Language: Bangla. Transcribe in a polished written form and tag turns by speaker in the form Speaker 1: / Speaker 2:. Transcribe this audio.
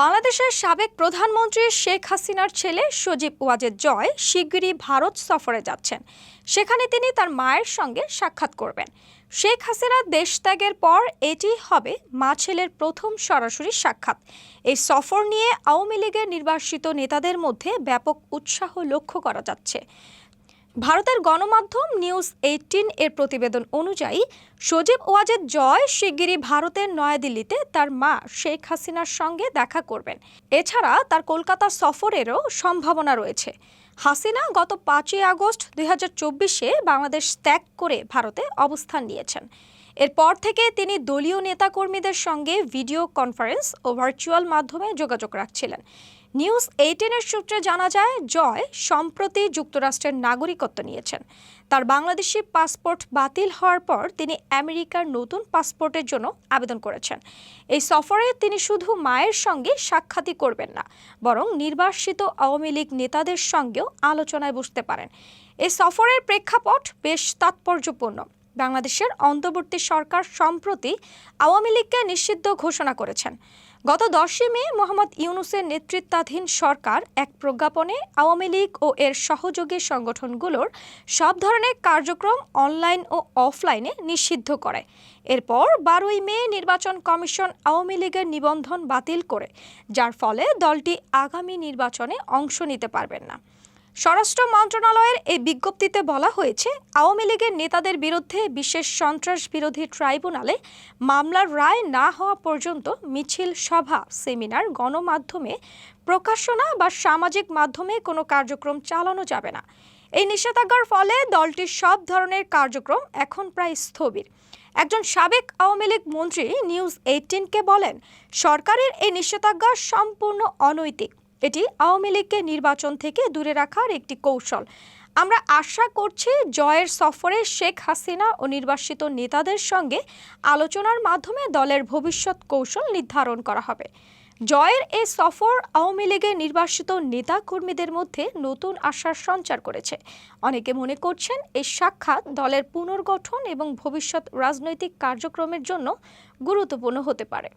Speaker 1: বাংলাদেশের সাবেক প্রধানমন্ত্রী শেখ হাসিনার ছেলে সজীব ওয়াজেদ জয় শিগগিরই ভারত সফরে যাচ্ছেন। সেখানে তিনি তার মায়ের সঙ্গে সাক্ষাৎ করবেন। শেখ হাসিনা দেশ ত্যাগের পর এটি হবে মা ছেলের প্রথম সরাসরি সাক্ষাৎ। এই সফর নিয়ে আওয়ামী লীগের নির্বাসিত নেতাদের মধ্যে ব্যাপক উৎসাহ লক্ষ্য করা যাচ্ছে। ভারতের গণমাধ্যম নিউজ 18 এর প্রতিবেদন অনুযায়ী সজীব ওয়াজেদ জয় শিগগিরই ভারতের নয়াদিল্লিতে তার মা শেখ হাসিনার সঙ্গে দেখা করবেন। এছাড়া তার কলকাতা সফরেরও সম্ভাবনা রয়েছে। হাসিনা গত 5ই আগস্ট 2024-এ বাংলাদেশ ত্যাগ করে ভারতে অবস্থান নিয়েছেন। এরপর থেকে তিনি দলীয় নেতাকর্মীদের সঙ্গে ভিডিও কনফারেন্স ও ভার্চুয়াল মাধ্যমে যোগাযোগ রাখছিলেন। নিউজ 18-এর সূত্রে জানা যায়, জয় সম্প্রতি যুক্তরাষ্ট্রের নাগরিকত্ব নিয়েছেন। তার বাংলাদেশি পাসপোর্ট বাতিল হওয়ার পর তিনি আমেরিকার নতুন পাসপোর্টের জন্য আবেদন করেছেন। এই সফরে তিনি শুধু মায়ের সঙ্গে সাক্ষাৎই করবেন না, বরং নির্বাসিত আওয়ামী লীগ নেতাদের সঙ্গেও আলোচনায় বসতে পারেন। এই সফরের প্রেক্ষাপট বেশ তাৎপর্যপূর্ণ। বাংলাদেশের অন্তর্বর্তী সরকার সম্প্রতি আওয়ামী লীগকে নিষিদ্ধ ঘোষণা করেছেন। গত 10 মে মোহাম্মদ ইউনূসের নেতৃত্বাধীন সরকার এক প্রজ্ঞাপনে আওয়ামী লীগ ও এর সহযোগী সংগঠনগুলোর সব ধরনের কার্যক্রম অনলাইন ও অফলাইনে নিষিদ্ধ করে। এরপর 12ই মে নির্বাচন কমিশন আওয়ামী লীগের নিবন্ধন বাতিল করে, যার ফলে দলটি আগামী নির্বাচনে অংশ নিতে পারবেন না। স্বরাষ্ট্র মন্ত্রণালয়ের এই বিজ্ঞপ্তিতে বলা হয়েছে, আওয়ামী লীগের নেতাদের বিরুদ্ধে বিশেষ সন্ত্রাস বিরোধী ট্রাইব্যুনালে মামলার রায় না হওয়া পর্যন্ত মিছিল, সভা, সেমিনার, গণমাধ্যমে প্রকাশনা বা সামাজিক মাধ্যমে কোনো কার্যক্রম চালানো যাবে না। এই নিষেধাজ্ঞার ফলে দলটির সব ধরনের কার্যক্রম এখন প্রায় স্থবির। একজন সাবেক আওয়ামী লীগ মন্ত্রী নিউজ 18-কে বলেন, সরকারের এই নিষেধাজ্ঞা সম্পূর্ণ অনৈতিক। এটি আওয়ামী লীগকে নির্বাচন থেকে দূরে রাখার একটি কৌশল। আমরা আশা করছি জয়ের সফরে শেখ হাসিনা ও নির্বাসিত নেতাদের সঙ্গে আলোচনার মাধ্যমে দলের ভবিষ্যৎ কৌশল নির্ধারণ করা হবে। জয়ের এই সফর আওয়ামী লীগের নির্বাসিত নেতা কর্মীদের মধ্যে নতুন আশার সঞ্চার করেছে। অনেকে মনে করছেন এই সাক্ষাৎ দলের পুনর্গঠন এবং ভবিষ্যৎ রাজনৈতিক কার্যক্রমের জন্য গুরুত্বপূর্ণ হতে পারে।